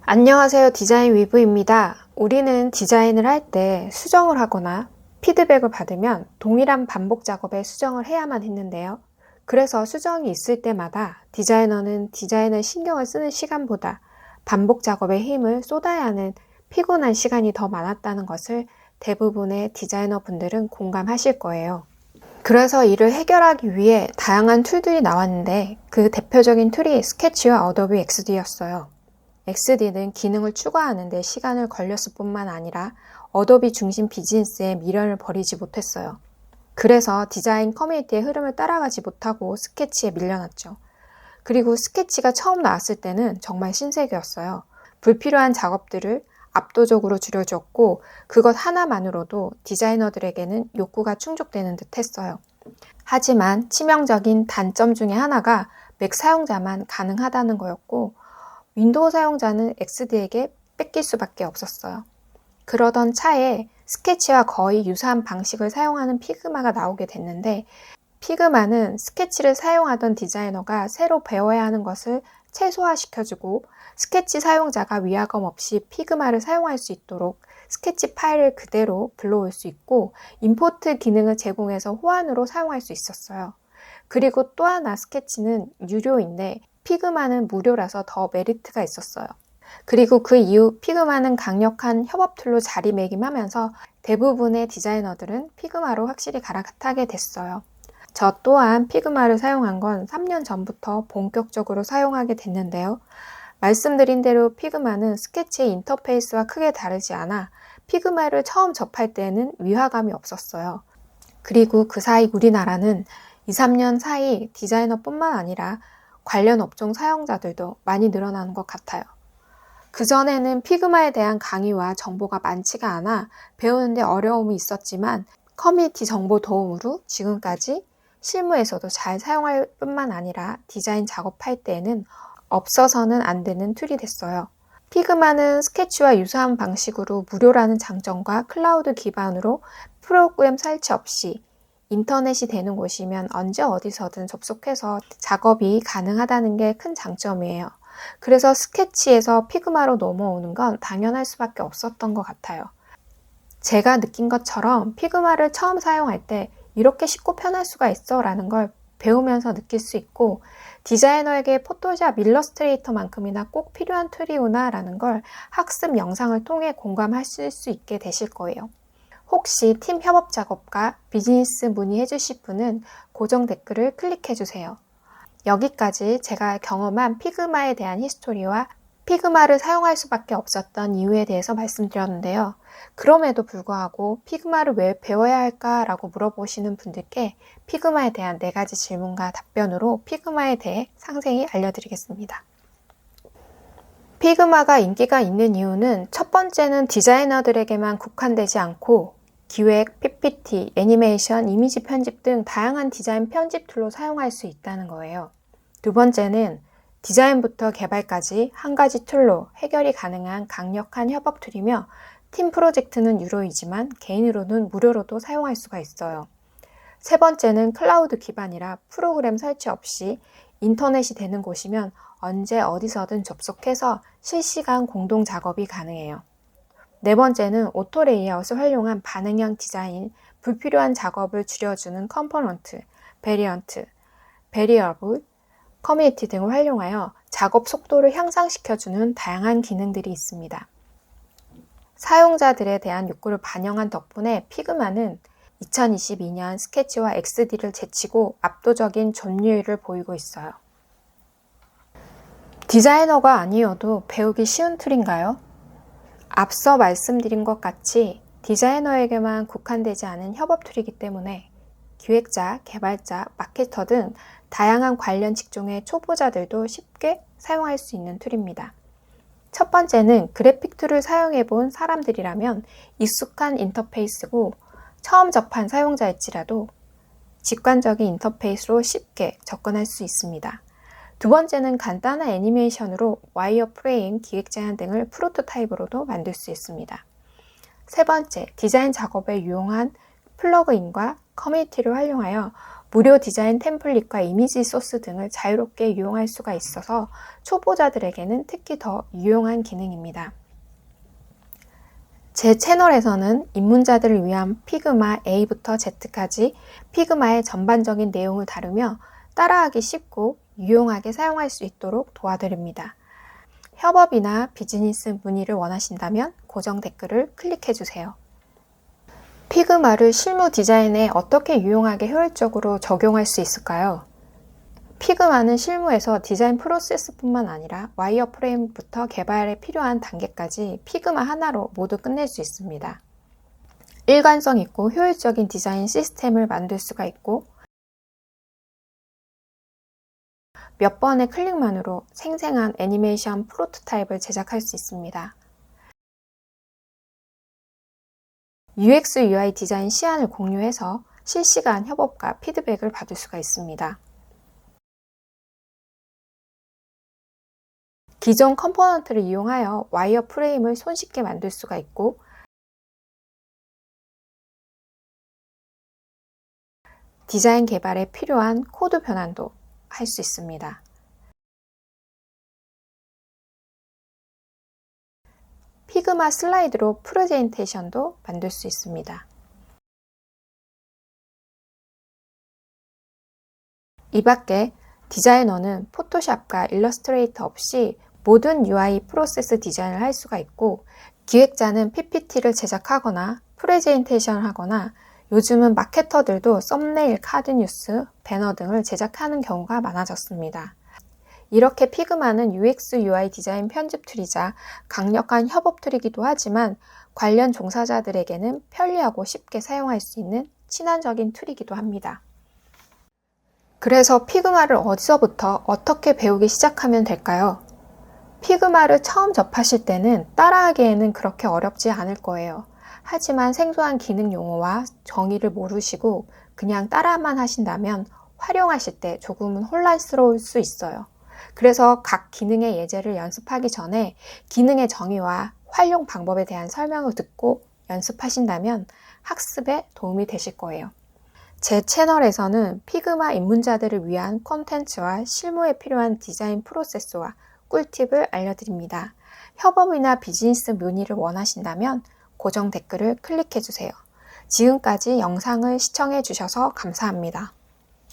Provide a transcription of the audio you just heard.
안녕하세요. 디자인 위브입니다. 우리는 디자인을 할 때 수정을 하거나 피드백을 받으면 동일한 반복 작업에 수정을 해야만 했는데요. 그래서 수정이 있을 때마다 디자이너는 디자인을 신경을 쓰는 시간보다 반복 작업에 힘을 쏟아야 하는 피곤한 시간이 더 많았다는 것을 대부분의 디자이너 분들은 공감하실 거예요. 그래서 이를 해결하기 위해 다양한 툴들이 나왔는데 그 대표적인 툴이 스케치와 어도비 XD였어요. XD는 기능을 추가하는 데 시간을 걸렸을 뿐만 아니라 어도비 중심 비즈니스에 미련을 버리지 못했어요. 그래서 디자인 커뮤니티의 흐름을 따라가지 못하고 스케치에 밀려났죠. 그리고 스케치가 처음 나왔을 때는 정말 신세계였어요. 불필요한 작업들을 압도적으로 줄여줬고 그것 하나만으로도 디자이너들에게는 욕구가 충족되는 듯 했어요. 하지만 치명적인 단점 중에 하나가 맥 사용자만 가능하다는 거였고 윈도우 사용자는 XD에게 뺏길 수밖에 없었어요. 그러던 차에 스케치와 거의 유사한 방식을 사용하는 피그마가 나오게 됐는데 피그마는 스케치를 사용하던 디자이너가 새로 배워야 하는 것을 최소화시켜주고 스케치 사용자가 위화감 없이 피그마를 사용할 수 있도록 스케치 파일을 그대로 불러올 수 있고 임포트 기능을 제공해서 호환으로 사용할 수 있었어요. 그리고 또 하나 스케치는 유료인데 피그마는 무료라서 더 메리트가 있었어요. 그리고 그 이후 피그마는 강력한 협업 툴로 자리매김하면서 대부분의 디자이너들은 피그마로 확실히 갈아타게 됐어요. 저 또한 피그마를 사용한 건 3년 전부터 본격적으로 사용하게 됐는데요. 말씀드린 대로 피그마는 스케치의 인터페이스와 크게 다르지 않아 피그마를 처음 접할 때에는 위화감이 없었어요. 그리고 그 사이 우리나라는 2, 3년 사이 디자이너뿐만 아니라 관련 업종 사용자들도 많이 늘어나는 것 같아요. 그전에는 피그마에 대한 강의와 정보가 많지가 않아 배우는데 어려움이 있었지만 커뮤니티 정보 도움으로 지금까지 실무에서도 잘 사용할 뿐만 아니라 디자인 작업할 때에는 없어서는 안 되는 툴이 됐어요. 피그마는 스케치와 유사한 방식으로 무료라는 장점과 클라우드 기반으로 프로그램 설치 없이 인터넷이 되는 곳이면 언제 어디서든 접속해서 작업이 가능하다는 게 큰 장점이에요. 그래서 스케치에서 피그마로 넘어오는 건 당연할 수밖에 없었던 것 같아요. 제가 느낀 것처럼 피그마를 처음 사용할 때 이렇게 쉽고 편할 수가 있어 라는 걸 배우면서 느낄 수 있고 디자이너에게 포토샵, 일러스트레이터만큼이나 꼭 필요한 툴이구나 라는 걸 학습 영상을 통해 공감하실 수 있게 되실 거예요. 혹시 팀 협업 작업과 비즈니스 문의해 주실 분은 고정 댓글을 클릭해 주세요. 여기까지 제가 경험한 피그마에 대한 히스토리와 피그마를 사용할 수밖에 없었던 이유에 대해서 말씀드렸는데요. 그럼에도 불구하고 피그마를 왜 배워야 할까라고 물어보시는 분들께 피그마에 대한 4가지 질문과 답변으로 피그마에 대해 상세히 알려드리겠습니다. 피그마가 인기가 있는 이유는 첫 번째는 디자이너들에게만 국한되지 않고 기획, PPT, 애니메이션, 이미지 편집 등 다양한 디자인 편집 툴로 사용할 수 있다는 거예요. 두 번째는 디자인부터 개발까지 한 가지 툴로 해결이 가능한 강력한 협업 툴이며 팀 프로젝트는 유료이지만 개인으로는 무료로도 사용할 수가 있어요. 세 번째는 클라우드 기반이라 프로그램 설치 없이 인터넷이 되는 곳이면 언제 어디서든 접속해서 실시간 공동 작업이 가능해요. 네 번째는 오토 레이아웃을 활용한 반응형 디자인, 불필요한 작업을 줄여주는 컴포넌트, 베리언트, 베리어블, 커뮤니티 등을 활용하여 작업 속도를 향상시켜주는 다양한 기능들이 있습니다. 사용자들에 대한 욕구를 반영한 덕분에 피그마는 2022년 스케치와 XD를 제치고 압도적인 점유율을 보이고 있어요. 디자이너가 아니어도 배우기 쉬운 툴인가요? 앞서 말씀드린 것 같이 디자이너에게만 국한되지 않은 협업 툴이기 때문에 기획자, 개발자, 마케터 등 다양한 관련 직종의 초보자들도 쉽게 사용할 수 있는 툴입니다. 첫 번째는 그래픽 툴을 사용해 본 사람들이라면 익숙한 인터페이스고 처음 접한 사용자일지라도 직관적인 인터페이스로 쉽게 접근할 수 있습니다. 두 번째는 간단한 애니메이션으로 와이어프레임, 기획 제안 등을 프로토타입으로도 만들 수 있습니다. 세 번째, 디자인 작업에 유용한 플러그인과 커뮤니티를 활용하여 무료 디자인 템플릿과 이미지 소스 등을 자유롭게 이용할 수가 있어서 초보자들에게는 특히 더 유용한 기능입니다. 제 채널에서는 입문자들을 위한 피그마 A부터 Z까지 피그마의 전반적인 내용을 다루며 따라하기 쉽고 유용하게 사용할 수 있도록 도와드립니다. 협업이나 비즈니스 문의를 원하신다면 고정 댓글을 클릭해주세요. 피그마를 실무 디자인에 어떻게 유용하게 효율적으로 적용할 수 있을까요? 피그마는 실무에서 디자인 프로세스뿐만 아니라 와이어프레임부터 개발에 필요한 단계까지 피그마 하나로 모두 끝낼 수 있습니다. 일관성 있고 효율적인 디자인 시스템을 만들 수가 있고 몇 번의 클릭만으로 생생한 애니메이션 프로토타입을 제작할 수 있습니다. UX, UI 디자인 시안을 공유해서 실시간 협업과 피드백을 받을 수가 있습니다. 기존 컴포넌트를 이용하여 와이어 프레임을 손쉽게 만들 수가 있고 디자인 개발에 필요한 코드 변환도 할 수 있습니다. 피그마 슬라이드로 프레젠테이션도 만들 수 있습니다. 이 밖에 디자이너는 포토샵과 일러스트레이터 없이 모든 UI 프로세스 디자인을 할 수가 있고 기획자는 PPT를 제작하거나 프레젠테이션을 하거나 요즘은 마케터들도 썸네일, 카드 뉴스, 배너 등을 제작하는 경우가 많아졌습니다. 이렇게 피그마는 UX, UI 디자인 편집 툴이자 강력한 협업 툴이기도 하지만 관련 종사자들에게는 편리하고 쉽게 사용할 수 있는 친환적인 툴이기도 합니다. 그래서 피그마를 어디서부터 어떻게 배우기 시작하면 될까요? 피그마를 처음 접하실 때는 따라하기에는 그렇게 어렵지 않을 거예요. 하지만 생소한 기능 용어와 정의를 모르시고 그냥 따라만 하신다면 활용하실 때 조금은 혼란스러울 수 있어요. 그래서 각 기능의 예제를 연습하기 전에 기능의 정의와 활용 방법에 대한 설명을 듣고 연습하신다면 학습에 도움이 되실 거예요. 제 채널에서는 피그마 입문자들을 위한 콘텐츠와 실무에 필요한 디자인 프로세스와 꿀팁을 알려드립니다. 협업이나 비즈니스 문의를 원하신다면 고정 댓글을 클릭해주세요. 지금까지 영상을 시청해 주셔서 감사합니다.